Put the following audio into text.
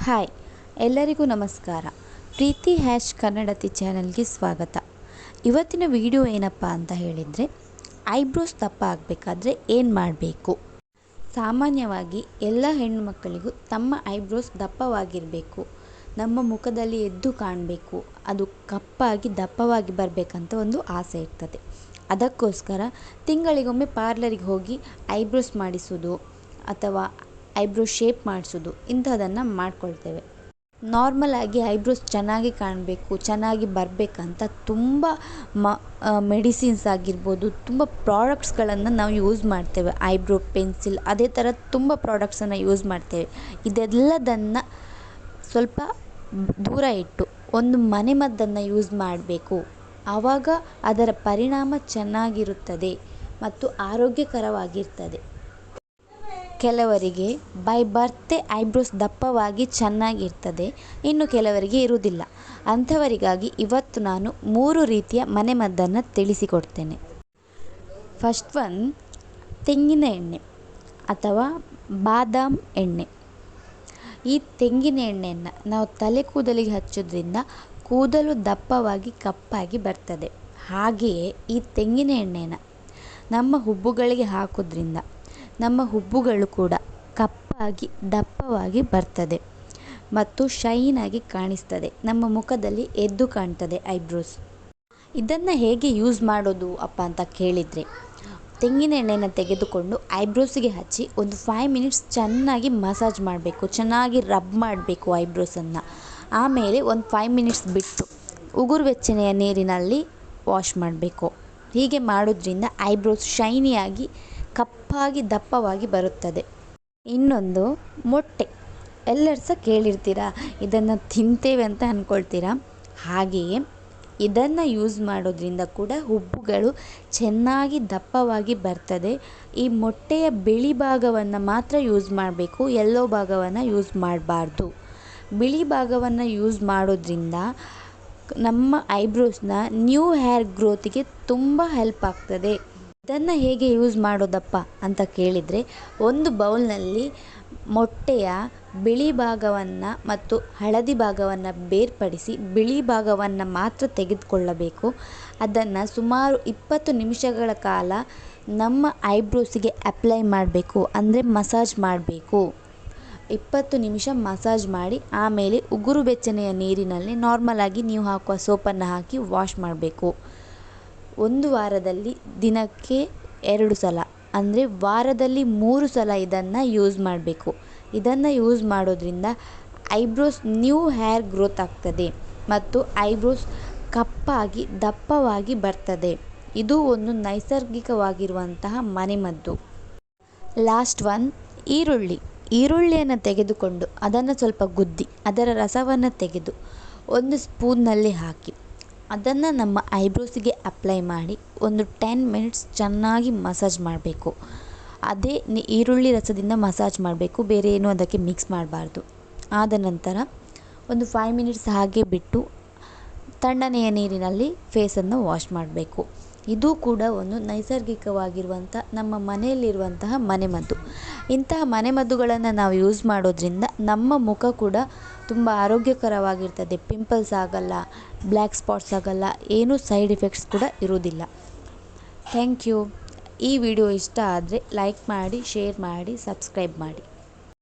Hi ಎಲ್ಲರಿಗೂ ನಮಸ್ಕಾರ. ಪ್ರೀತಿ hash ಕನ್ನಡತಿ ಚಾನಲ್ಗೆ ಸ್ವಾಗತ. ಇವತ್ತಿನ ವಿಡಿಯೋ ಏನಪ್ಪ ಅಂತ ಹೇಳಿದರೆ, ಐಬ್ರೋಸ್ ದಪ್ಪ ಆಗಬೇಕಾದ್ರೆ ಏನು ಮಾಡಬೇಕು. ಸಾಮಾನ್ಯವಾಗಿ ಎಲ್ಲ ಹೆಣ್ಣು ಮಕ್ಕಳಿಗೂ ತಮ್ಮ ಐಬ್ರೋಸ್ ದಪ್ಪವಾಗಿರಬೇಕು, ನಮ್ಮ ಮುಖದಲ್ಲಿ ಎದ್ದು ಕಾಣಬೇಕು, ಅದು ಕಪ್ಪಾಗಿ ದಪ್ಪವಾಗಿ ಬರಬೇಕಂತ ಒಂದು ಆಸೆ ಇರ್ತದೆ. ಅದಕ್ಕೋಸ್ಕರ ತಿಂಗಳಿಗೊಮ್ಮೆ ಪಾರ್ಲರಿಗೆ ಹೋಗಿ ಐಬ್ರೋಸ್ ಮಾಡಿಸೋದು ಅಥವಾ ಐಬ್ರೋ ಶೇಪ್ ಮಾಡಿಸೋದು ಇಂಥದನ್ನು ಮಾಡ್ಕೊಳ್ತೇವೆ. ನಾರ್ಮಲಾಗಿ ಐಬ್ರೋಸ್ ಚೆನ್ನಾಗಿ ಕಾಣಬೇಕು, ಚೆನ್ನಾಗಿ ಬರಬೇಕಂತ ತುಂಬ ಮೆಡಿಸಿನ್ಸ್ ಆಗಿರ್ಬೋದು, ತುಂಬ ಪ್ರಾಡಕ್ಟ್ಸ್ಗಳನ್ನು ನಾವು ಯೂಸ್ ಮಾಡ್ತೇವೆ. ಐಬ್ರೋ ಪೆನ್ಸಿಲ್, ಅದೇ ಥರ ತುಂಬ ಪ್ರಾಡಕ್ಟ್ಸನ್ನು ಯೂಸ್ ಮಾಡ್ತೇವೆ. ಇದೆಲ್ಲದನ್ನು ಸ್ವಲ್ಪ ದೂರ ಇಟ್ಟು ಒಂದು ಮನೆಮದ್ದನ್ನು ಯೂಸ್ ಮಾಡಬೇಕು. ಆವಾಗ ಅದರ ಪರಿಣಾಮ ಚೆನ್ನಾಗಿರುತ್ತದೆ ಮತ್ತು ಆರೋಗ್ಯಕರವಾಗಿರ್ತದೆ. ಕೆಲವರಿಗೆ ಬೈ ಬರ್ತೆ ಐಬ್ರೋಸ್ ದಪ್ಪವಾಗಿ ಚೆನ್ನಾಗಿರ್ತದೆ, ಇನ್ನು ಕೆಲವರಿಗೆ ಇರುವುದಿಲ್ಲ. ಅಂಥವರಿಗಾಗಿ ಇವತ್ತು ನಾನು 3 ರೀತಿಯ ಮನೆಮದ್ದನ್ನು ತಿಳಿಸಿಕೊಡ್ತೇನೆ. ಫಸ್ಟ್ ಒನ್, ತೆಂಗಿನ ಎಣ್ಣೆ ಅಥವಾ ಬಾದಾಮ್ ಎಣ್ಣೆ. ಈ ತೆಂಗಿನ ಎಣ್ಣೆಯನ್ನು ನಾವು ತಲೆ ಕೂದಲಿಗೆ ಹಚ್ಚೋದ್ರಿಂದ ಕೂದಲು ದಪ್ಪವಾಗಿ ಕಪ್ಪಾಗಿ ಬರ್ತದೆ. ಹಾಗೆಯೇ ಈ ತೆಂಗಿನ ಎಣ್ಣೆನ ನಮ್ಮ ಹುಬ್ಬುಗಳಿಗೆ ಹಾಕೋದ್ರಿಂದ ನಮ್ಮ ಹುಬ್ಬುಗಳು ಕೂಡ ಕಪ್ಪಾಗಿ ದಪ್ಪವಾಗಿ ಬರ್ತದೆ ಮತ್ತು ಶೈನಾಗಿ ಕಾಣಿಸ್ತದೆ. ನಮ್ಮ ಮುಖದಲ್ಲಿ ಎದ್ದು ಕಾಣ್ತದೆ ಐಬ್ರೋಸ್. ಇದನ್ನು ಹೇಗೆ ಯೂಸ್ ಮಾಡೋದು ಅಪ್ಪ ಅಂತ ಕೇಳಿದರೆ, ತೆಂಗಿನ ಎಣ್ಣೆನ ತೆಗೆದುಕೊಂಡು ಐಬ್ರೋಸಿಗೆ ಹಚ್ಚಿ ಒಂದು 5 ಮಿನಿಟ್ಸ್ ಚೆನ್ನಾಗಿ ಮಸಾಜ್ ಮಾಡಬೇಕು, ಚೆನ್ನಾಗಿ ರಬ್ ಮಾಡಬೇಕು ಐಬ್ರೋಸನ್ನು. ಆಮೇಲೆ ಒಂದು 5 ಮಿನಿಟ್ಸ್ ಬಿಟ್ಟು ಉಗುರು ಬೆಚ್ಚನೆಯ ನೀರಿನಲ್ಲಿ ವಾಶ್ ಮಾಡಬೇಕು. ಹೀಗೆ ಮಾಡೋದ್ರಿಂದ ಐಬ್ರೋಸ್ ಶೈನಿಯಾಗಿ ಕಪ್ಪಾಗಿ ದಪ್ಪವಾಗಿ ಬರುತ್ತದೆ. ಇನ್ನೊಂದು, ಮೊಟ್ಟೆ. ಎಲ್ಲರೂ ಸಹ ಕೇಳಿರ್ತೀರಾ, ಇದನ್ನು ತಿಂತೇವೆ ಅಂತ ಅಂದ್ಕೊಳ್ತೀರಾ. ಹಾಗೆಯೇ ಇದನ್ನು ಯೂಸ್ ಮಾಡೋದ್ರಿಂದ ಕೂಡ ಹುಬ್ಬುಗಳು ಚೆನ್ನಾಗಿ ದಪ್ಪವಾಗಿ ಬರ್ತದೆ. ಈ ಮೊಟ್ಟೆಯ ಬಿಳಿ ಭಾಗವನ್ನು ಮಾತ್ರ ಯೂಸ್ ಮಾಡಬೇಕು, ಯೆಲ್ಲೋ ಭಾಗವನ್ನು ಯೂಸ್ ಮಾಡಬಾರ್ದು. ಬಿಳಿ ಭಾಗವನ್ನು ಯೂಸ್ ಮಾಡೋದ್ರಿಂದ ನಮ್ಮ ಐಬ್ರೋಸ್ನ ನ್ಯೂ ಹೇರ್ ಗ್ರೋತಿಗೆ ತುಂಬ ಹೆಲ್ಪ್ ಆಗ್ತದೆ. ಇದನ್ನು ಹೇಗೆ ಯೂಸ್ ಮಾಡೋದಪ್ಪ ಅಂತ ಕೇಳಿದರೆ, ಒಂದು ಬೌಲ್ನಲ್ಲಿ ಮೊಟ್ಟೆಯ ಬಿಳಿ ಭಾಗವನ್ನು ಮತ್ತು ಹಳದಿ ಭಾಗವನ್ನು ಬೇರ್ಪಡಿಸಿ ಬಿಳಿ ಭಾಗವನ್ನು ಮಾತ್ರ ತೆಗೆದುಕೊಳ್ಳಬೇಕು. ಅದನ್ನು ಸುಮಾರು 20 ನಿಮಿಷಗಳ ಕಾಲ ನಮ್ಮ ಐಬ್ರೋಸಿಗೆ ಅಪ್ಲೈ ಮಾಡಬೇಕು, ಅಂದರೆ ಮಸಾಜ್ ಮಾಡಬೇಕು. 20 ನಿಮಿಷ ಮಸಾಜ್ ಮಾಡಿ ಆಮೇಲೆ ಉಗುರು ಬೆಚ್ಚನೆಯ ನೀರಿನಲ್ಲಿ ನಾರ್ಮಲಾಗಿ ನೀವು ಹಾಕುವ ಸೋಪನ್ನು ಹಾಕಿ ವಾಶ್ ಮಾಡಬೇಕು. ಒಂದು ವಾರದಲ್ಲಿ ದಿನಕ್ಕೆ 2 ಸಲ, ಅಂದರೆ ವಾರದಲ್ಲಿ 3 ಸಲ ಇದನ್ನು ಯೂಸ್ ಮಾಡಬೇಕು. ಇದನ್ನು ಯೂಸ್ ಮಾಡೋದ್ರಿಂದ ಐಬ್ರೋಸ್ ನ್ಯೂ ಹೇರ್ ಗ್ರೋತ್ ಆಗ್ತದೆ ಮತ್ತು ಐಬ್ರೋಸ್ ಕಪ್ಪಾಗಿ ದಪ್ಪವಾಗಿ ಬರ್ತದೆ. ಇದು ಒಂದು ನೈಸರ್ಗಿಕವಾಗಿರುವಂತಹ ಮನೆಮದ್ದು. ಲಾಸ್ಟ್ ಒನ್, ಈರುಳ್ಳಿಯನ್ನು ತೆಗೆದುಕೊಂಡು ಅದನ್ನು ಸ್ವಲ್ಪ ಗುದ್ದಿ ಅದರ ರಸವನ್ನು ತೆಗೆದು ಒಂದು ಸ್ಪೂನ್ನಲ್ಲಿ ಹಾಕಿ ಅದನ್ನು ನಮ್ಮ ಐಬ್ರೋಸಿಗೆ ಅಪ್ಲೈ ಮಾಡಿ ಒಂದು 10 ಮಿನಿಟ್ಸ್ ಚೆನ್ನಾಗಿ ಮಸಾಜ್ ಮಾಡಬೇಕು. ಅದೇ ಈರುಳ್ಳಿ ರಸದಿಂದ ಮಸಾಜ್ ಮಾಡಬೇಕು, ಬೇರೆ ಏನೂ ಅದಕ್ಕೆ ಮಿಕ್ಸ್ ಮಾಡಬಾರ್ದು. ಆದ ನಂತರ ಒಂದು 5 ಮಿನಿಟ್ಸ್ ಹಾಗೆ ಬಿಟ್ಟು ತಣ್ಣನೆಯ ನೀರಿನಲ್ಲಿ ಫೇಸನ್ನು ವಾಶ್ ಮಾಡಬೇಕು. ಇದು ಕೂಡ ಒಂದು ನೈಸರ್ಗಿಕವಾಗಿರುವಂಥ ನಮ್ಮ ಮನೆಯಲ್ಲಿರುವಂತಹ ಮನೆಮದ್ದು. ಇಂತಹ ಮನೆಮದ್ದುಗಳನ್ನು ನಾವು ಯೂಸ್ ಮಾಡೋದ್ರಿಂದ ನಮ್ಮ ಮುಖ ಕೂಡ ತುಂಬ ಆರೋಗ್ಯಕರವಾಗಿರ್ತದೆ. ಪಿಂಪಲ್ಸ್ ಆಗಲ್ಲ, ಬ್ಲ್ಯಾಕ್ ಸ್ಪಾಟ್ಸ್ ಆಗಲ್ಲ, ಏನೂ ಸೈಡ್ ಎಫೆಕ್ಟ್ಸ್ ಕೂಡ ಇರೋದಿಲ್ಲ. Thank you. ಈ ವಿಡಿಯೋ ಇಷ್ಟ ಆದರೆ ಲೈಕ್ ಮಾಡಿ, ಶೇರ್ ಮಾಡಿ, ಸಬ್ಸ್ಕ್ರೈಬ್ ಮಾಡಿ.